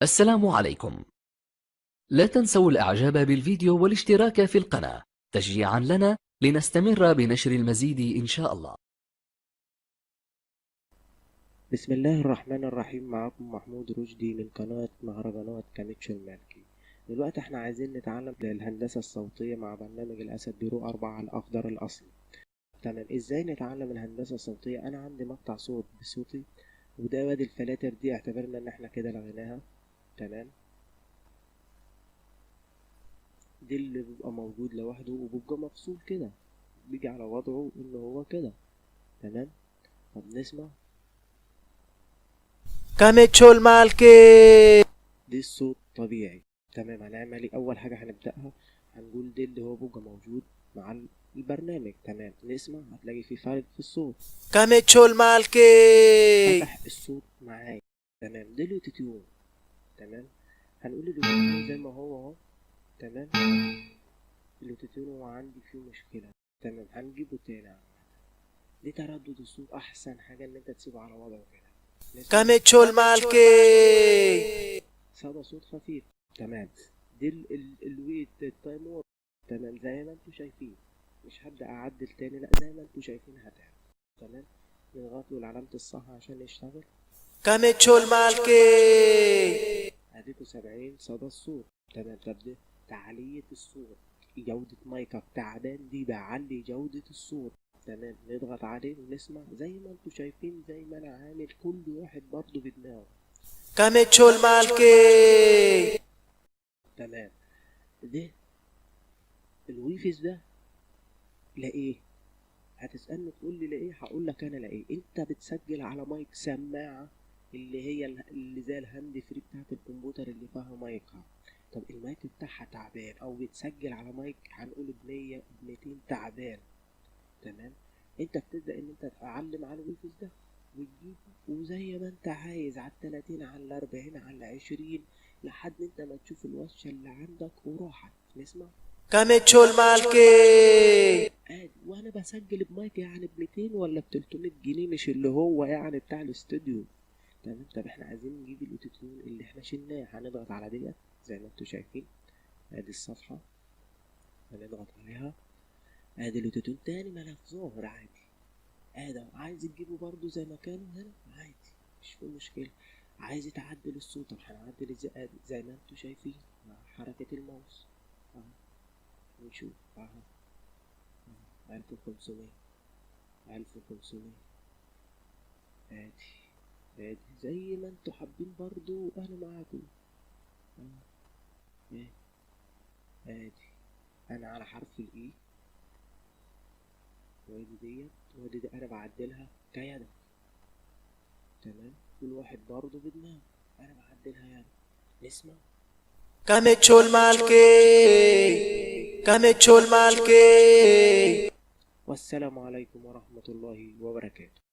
السلام عليكم. لا تنسوا الإعجاب بالفيديو والاشتراك في القناة تشجيعا لنا لنستمر بنشر المزيد إن شاء الله. بسم الله الرحمن الرحيم. معكم محمود رشدي من قناة مهرجانات كاميتشو المالكي. دلوقتي احنا عايزين نتعلم الهندسة الصوتية مع برنامج الأسد برو 4 الأخضر الأصلي. تمام، ازاي نتعلم الهندسة الصوتية؟ أنا عندي مقطع صوت بصوتي، وده وادي الفلاتر دي اعتبرنا ان احنا كده لغيناها. تمام، دي اللي بيبقى موجود لوحده وبيبقى مفصول كده، بيجي على وضعه ان هو كده. تمام، طب نسمع. كاميتشو المالكي. دي الصوت طبيعي. تمام، هنعمل ايه؟ اول حاجه هنبداها هنقول دي اللي هو بيبقى موجود مع البرنامج. تمام، نسمع هتلاقي في فرق في الصوت. كاميتشو المالكي. فتح الصوت معايا. تمام، دي الاوتوتيون. تمام، هنقول الاوتوتيون زي ما هو اهو. تمام، الاوتوتيون هو عندي فيه مشكله. تمام، هنجيبه تاني. دي تردد الصوت، احسن حاجه ان انت تسيبه على وضعه كده. نسمع. كاميتشو المالكي. صدى صوت خفيف. تمام، دي الويت التايمر. تمام، زي ما انتوا شايفين، مش هبدأ اعدل تاني، لا زي ما انتوا شايفين هتعمل. تمام، نضغط له علامة الصح عشان يشتغل. كاميتشو المالكي. اديكوا 70 صدى الصوت. تمام، طب ده تعلية الصوت، جودة مايكك تعبان، دي بعلي جودة الصوت. تمام، نضغط عليه ونسمع زي ما انتوا شايفين، زي ما انا عامل، كل واحد برضه بدماغه. كاميتشو المالكي. تمام، ده الويفز ده لاقيه. هتسألني تقول لي لاقيه، هقول لك انا لاقيه. انت بتسجل على مايك سماعة، اللي هي اللي زي الهاند فري بتاعت الكمبيوتر اللي فيها مايكها. طب المايك بتاعها تعبان، او بتسجل على مايك هنقول ب100 ب200 تعبان. تمام، انت بتبدأ ان انت تعلم على الويفز ده وتجيبه، وزي ما انت عايز، على 30 على 40 على 20، لحد انت ما تشوف الوشة اللي عندك وراحت. نسمع. كاميتشو المالكي. عادي، وانا بسجل بمايك يعني ب200 ولا ب300 جنيه، مش اللي هو يعني بتاع الاستوديو. تمام، طب احنا عايزين نجيب الاوتوتيون اللي احنا شلناه. هنضغط على ديت زي ما انتوا شايفين، ادي الصفحة، هنضغط عليها. ادي الاوتوتيون تاني ملف ظاهر عادي. ادي عايز تجيبه برضو زي ما كانوا هنا عادي، مش في مشكلة. عايز تعدل الصوت، طب هنعدل ازاي؟ ادي زي ما انتوا شايفين مع حركة الماوس اهو. نشوف اهو، 1500، 1500. عادي عادي، زي ما انتوا حابين برضو انا معاكم. ايه، عادي. انا على حرف الاي، وادي ديت، وادي دي انا بعدلها كيدا. تمام، كل واحد برضو بدماغه، انا بعدلها يعني. نسمع. كاميتشو المالكي. كاميتشو المالكي. والسلام عليكم ورحمة الله وبركاته.